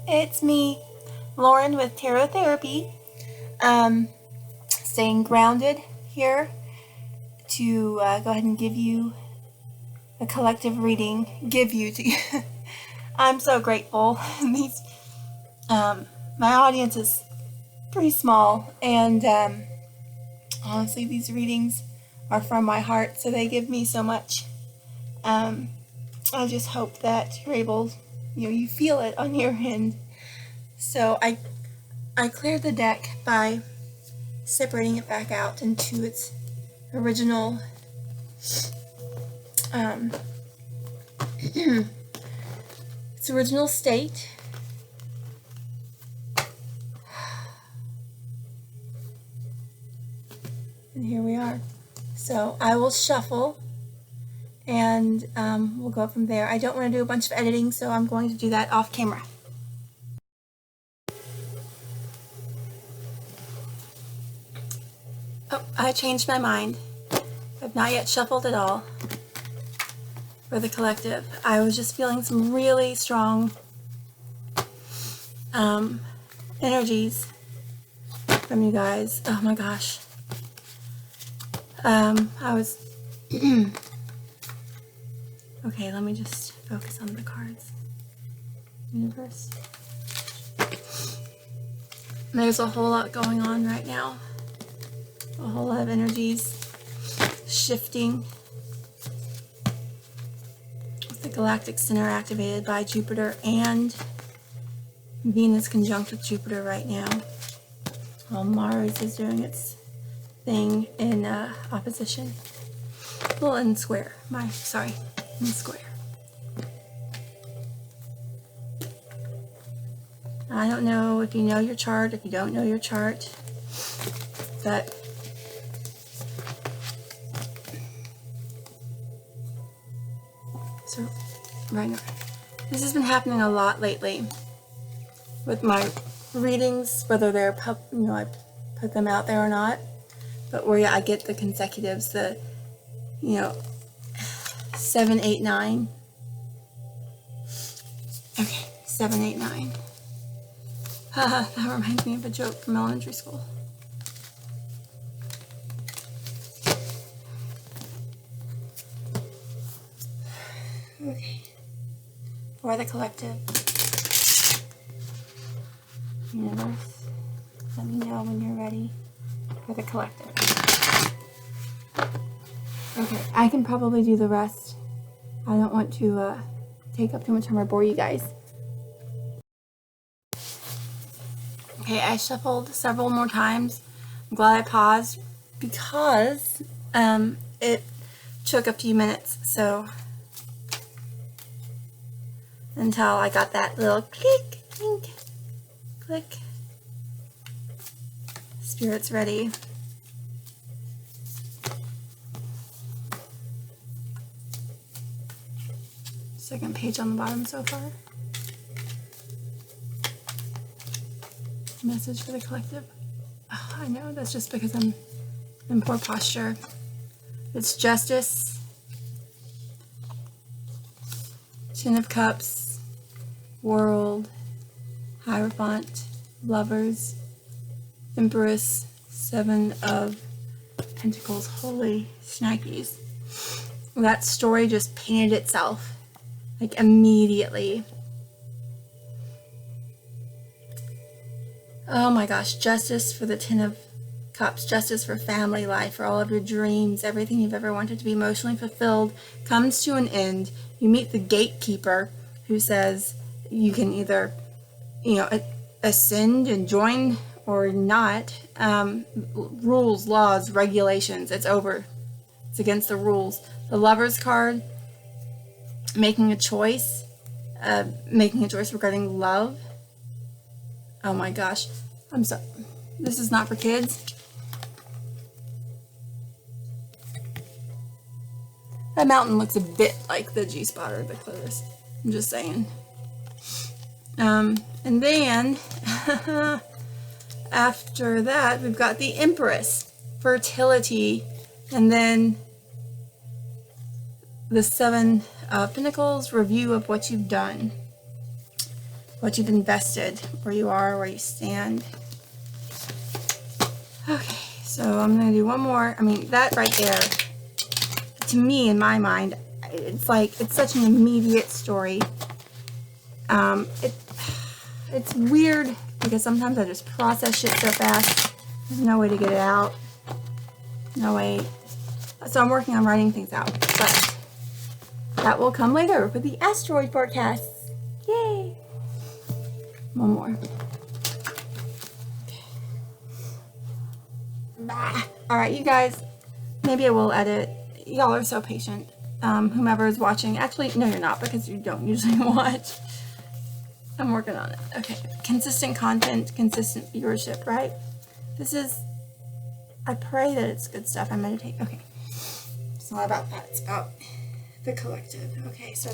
It's me, Lauren with Tarot Therapy. Staying grounded here to go ahead and give you a collective reading. I'm so grateful. These, my audience is pretty small, and honestly, these readings are from my heart, so they give me so much. I just hope that you're able, you feel it on your end. So I cleared the deck by separating it back out into its original its original state. And here we are. So I will shuffle, and we'll go from there. I don't want to do a bunch of editing, so I'm going to do that off camera. Oh, I changed my mind. I've not yet shuffled at all for the collective. I was just feeling some really strong energies from you guys. Oh my gosh. I was okay, let me just focus on the cards. Universe. There's a whole lot going on right now. A whole lot of energies shifting. With the galactic center activated by Jupiter and Venus conjunct with Jupiter right now. While Mars is doing its thing in opposition. Well, in square. In square. I don't know if you know your chart, if you don't know your chart, but so right now, this has been happening a lot lately with my readings, whether they're I put them out there or not, but where I get the consecutives, the 7, 8, 9. Okay, 7, 8, 9. That reminds me of a joke from elementary school. Okay, for the collective. Universe, let me know when you're ready for the collective. Okay, I can probably do the rest. I don't want to take up too much time or bore you guys. Okay, I shuffled several more times. I'm glad I paused because it took a few minutes, so until I got that little click, clink, click. Spirit's ready. Second page on the bottom so far. Message for the collective. Oh, I know, that's just because I'm in poor posture. It's Justice, Ten of Cups, World, Hierophant, Lovers, Empress, 7 of Pentacles. Holy shnikes. That story just painted itself, like, immediately. Oh my gosh, justice for the 10 of Cups, justice for family life, for all of your dreams, everything you've ever wanted to be emotionally fulfilled comes to an end. You meet the gatekeeper who says you can either, ascend and join or not. Rules, laws, regulations, it's over. It's against the rules. The Lover's card, making a choice regarding love. Oh my gosh, I'm sorry. This is not for kids. That mountain looks a bit like the G-spot or the clitoris. I'm just saying. And then, after that, we've got the Empress, fertility, and then the 7 of Pentacles, review of what you've done. what you've invested, where you are, where you stand. Okay, so I'm going to do one more. I mean, that right there, to me, in my mind, it's like, it's such an immediate story. It's weird because sometimes I just process shit so fast. There's no way to get it out. No way. So I'm working on writing things out, but that will come later with the asteroid forecasts. Yay! One more. Bah. All right, you guys. Maybe I will edit. Y'all are so patient. Whomever is watching. Actually, no, you're not, because you don't usually watch. I'm working on it. Okay. Consistent content, consistent viewership, right? This is, I pray that it's good stuff. I meditate. Okay. It's not about that. It's about the collective. Okay, so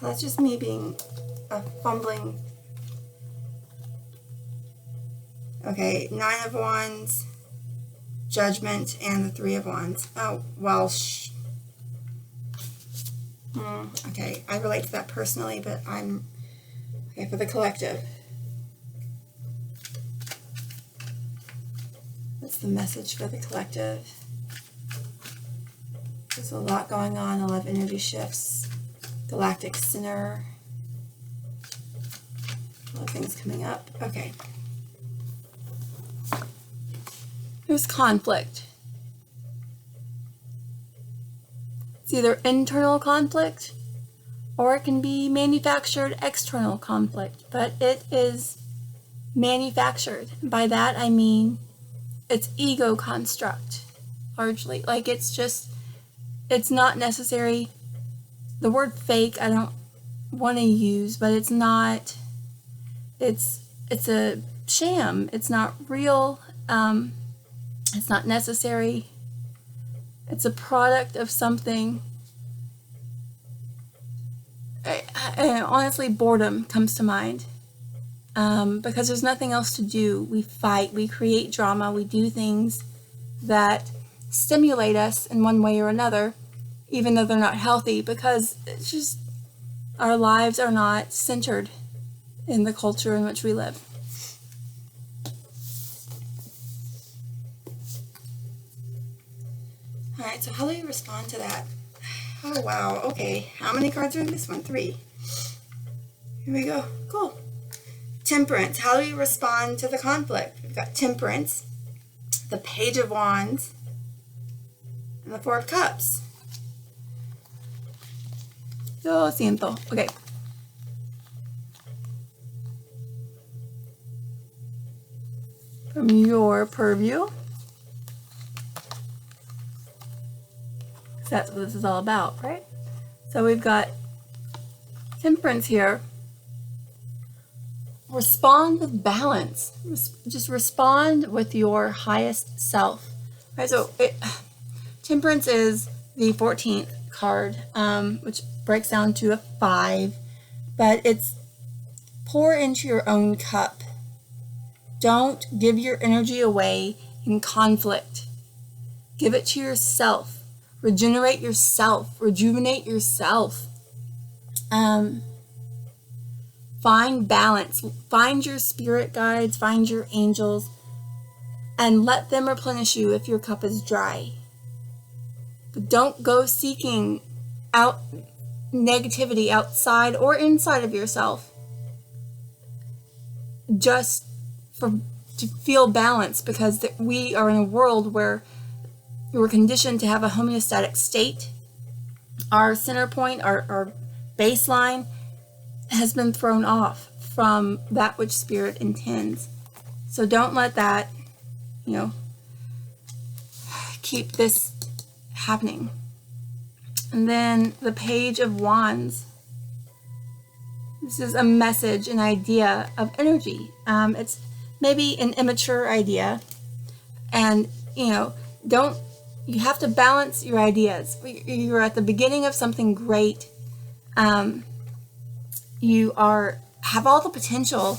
that's just me being a fumbling. Okay, 9 of Wands, Judgment, and the 3 of Wands. Oh, well, okay, I relate to that personally, but I'm, okay, for the collective. What's the message for the collective? There's a lot going on, a lot of energy shifts, galactic center, a lot of things coming up. Okay. There's conflict. It's either internal conflict or it can be manufactured external conflict, but it is manufactured. By that I mean it's ego construct, largely. Like, it's just, it's not necessary. The word fake I don't want to use, but it's not, it's a sham. It's not real. It's not necessary. It's a product of something. Honestly, boredom comes to mind. Because there's nothing else to do. We fight, we create drama, we do things that stimulate us in one way or another, even though they're not healthy, because it's just, our lives are not centered in the culture in which we live. Alright, so how do you respond to that? Oh, wow. Okay. How many cards are in this one? 3. Here we go. Cool. Temperance. How do you respond to the conflict? We've got Temperance, the Page of Wands, and the 4 of Cups. Lo siento. Okay. From your purview. That's what this is all about, right? So we've got Temperance here. Respond with balance. Just respond with your highest self. Right, so Temperance is the 14th card, which breaks down to a 5, but it's pour into your own cup. Don't give your energy away in conflict. Give it to yourself. Regenerate yourself. Rejuvenate yourself. Find balance. Find your spirit guides. Find your angels. And let them replenish you if your cup is dry. But don't go seeking out negativity outside or inside of yourself. Just to feel balance, because we are in a world where we're conditioned to have a homeostatic state. Our center point, our baseline, has been thrown off from that which spirit intends. So don't let that, keep this happening. And then the Page of Wands. This is a message, an idea of energy. It's maybe an immature idea. And, you have to balance your ideas. You're at the beginning of something great. You have all the potential.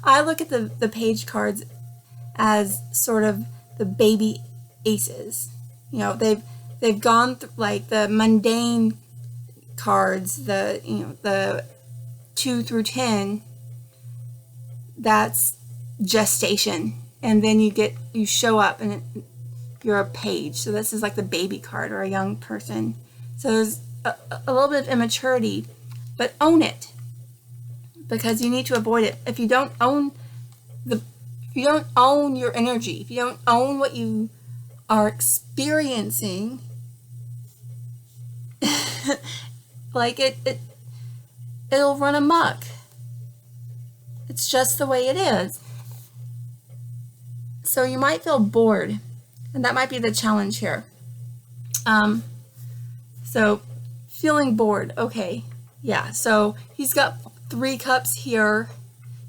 I look at the page cards as sort of the baby aces. You know, they've gone through like the mundane cards, the 2 through 10. That's gestation, and then you show up and you're a page. So this is like the baby card or a young person. So there's a little bit of immaturity, but own it, because you need to avoid it. If you don't own your energy, if you don't own what you are experiencing, like it'll run amok. It's just the way it is. So you might feel bored, and that might be the challenge here. So feeling bored, okay, yeah. So he's got 3 cups here.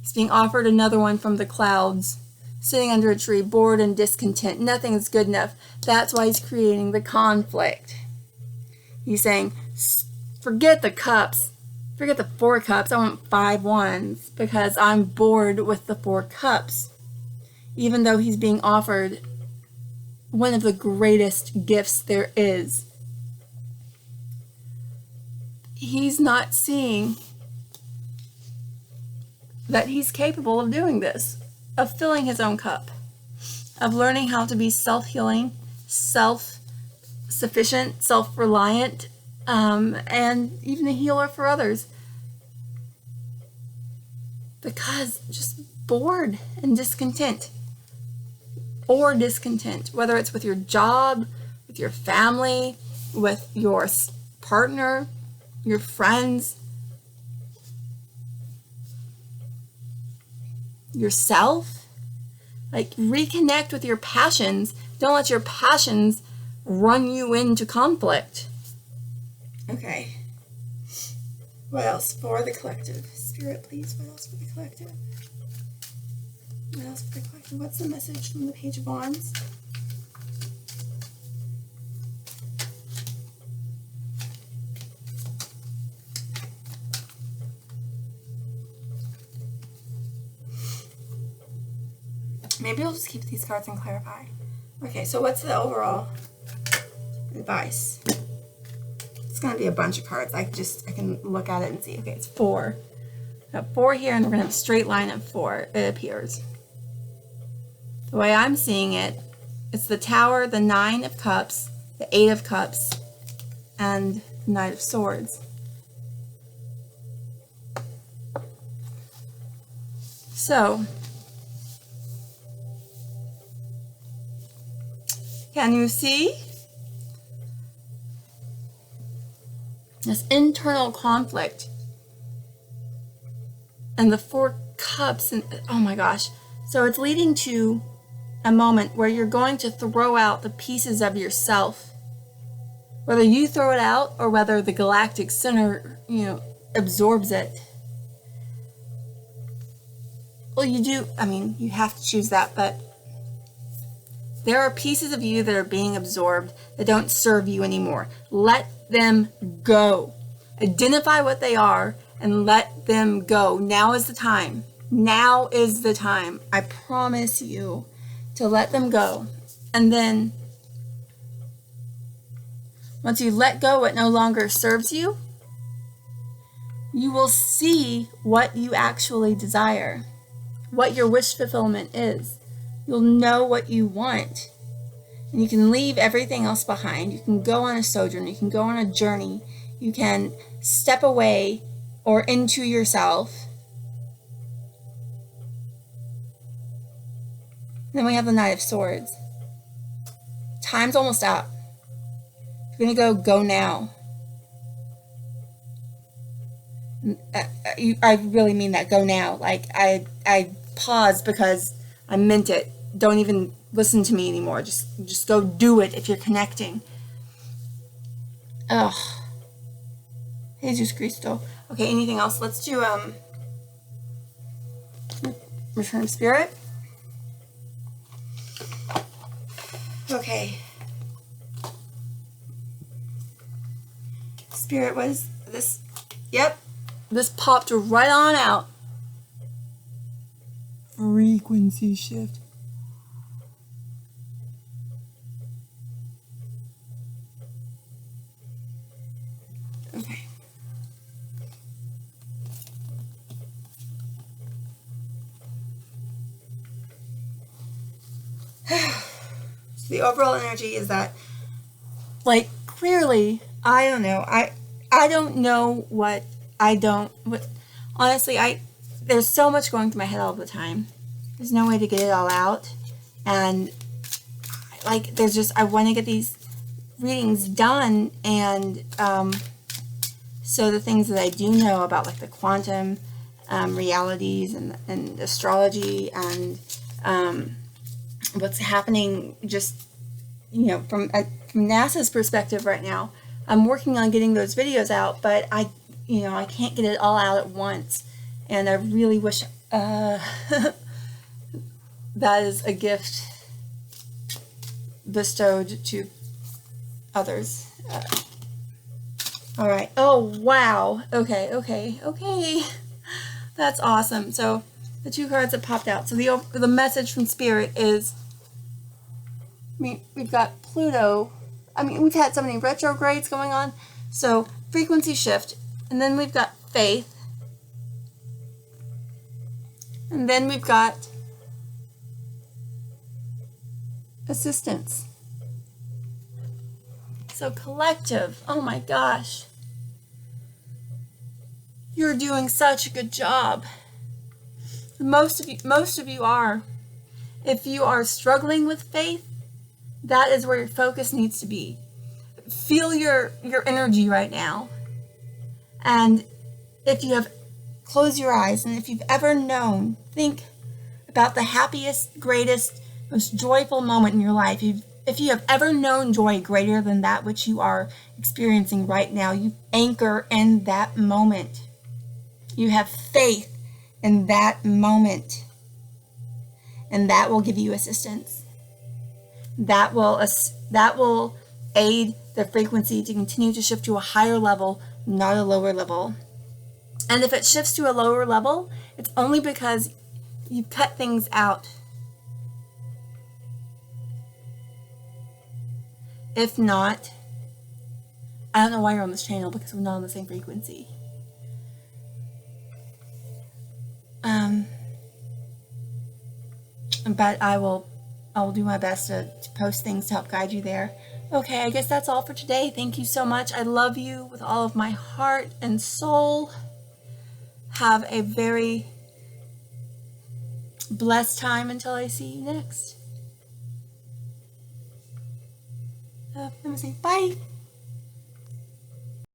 He's being offered another one from the clouds, sitting under a tree, bored and discontent. Nothing is good enough. That's why he's creating the conflict. He's saying, forget the cups. Forget the 4 cups. I want 5 wands, because I'm bored with the 4 cups. Even though he's being offered one of the greatest gifts there is. He's not seeing that he's capable of doing this, of filling his own cup, of learning how to be self-healing, self-sufficient, self-reliant, and even a healer for others. Because just bored and discontent, whether it's with your job, with your family, with your partner, your friends, yourself. Like, reconnect with your passions. Don't let your passions run you into conflict. Okay. What else for the collective? Spirit, please. What else for the collective? What else for the collective? What's the message from the Page of Wands? Maybe I'll just keep these cards and clarify. Okay, so what's the overall advice? It's going to be a bunch of cards. I can look at it and see. Okay, it's 4. I have 4 here, and we're going to have a straight line of 4, it appears. The way I'm seeing it, it's the Tower, the 9 of Cups, the 8 of Cups, and the Knight of Swords. So, can you see this internal conflict and the 4 cups? And oh my gosh, so it's leading to a moment where you're going to throw out the pieces of yourself, whether you throw it out or whether the galactic center, absorbs it. Well, you do, you have to choose that, but there are pieces of you that are being absorbed that don't serve you anymore. Let them go. Identify what they are and let them go. Now is the time. Now is the time. I promise you to let them go. And then once you let go what no longer serves you, you will see what you actually desire, what your wish fulfillment is. You'll know what you want. And you can leave everything else behind. You can go on a sojourn. You can go on a journey. You can step away or into yourself. Then we have the Knight of Swords. Time's almost up. If you're going to go now. I really mean that. Go now. Like, I paused because I meant it. Don't even listen to me anymore. Just go do it if you're connecting. Ugh. Jesus Cristo. Okay, anything else? Let's do Return of Spirit. Okay. Spirit, what is this? Yep. This popped right on out. Frequency shift. So the overall energy is that, like, clearly, I don't know. I don't know what honestly, there's so much going through my head all the time. There's no way to get it all out. And, like, I want to get these readings done. And, so the things that I do know about, like, the quantum realities and astrology and what's happening just, from NASA's perspective right now, I'm working on getting those videos out, but I can't get it all out at once. And I really wish that is a gift bestowed to others. All right. Oh, wow. Okay. That's awesome. So the 2 cards that popped out. So the message from Spirit is, we've got Pluto. We've had so many retrogrades going on. So frequency shift. And then we've got faith. And then we've got assistance. So collective. Oh my gosh. You're doing such a good job. Most of you are. If you are struggling with faith, that is where your focus needs to be. Feel your energy right now. And if you have, close your eyes, and if you've ever known, think about the happiest, greatest, most joyful moment in your life. If you have ever known joy greater than that which you are experiencing right now, you anchor in that moment. You have faith in that moment. And that will give you assistance. That will aid the frequency to continue to shift to a higher level, not a lower level. And if it shifts to a lower level, it's only because you cut things out. If not, I don't know why you're on this channel, because we're not on the same frequency. But I will do my best to post things to help guide you there. Okay, I guess that's all for today. Thank you so much. I love you with all of my heart and soul. Have a very blessed time until I see you next. Let me say bye.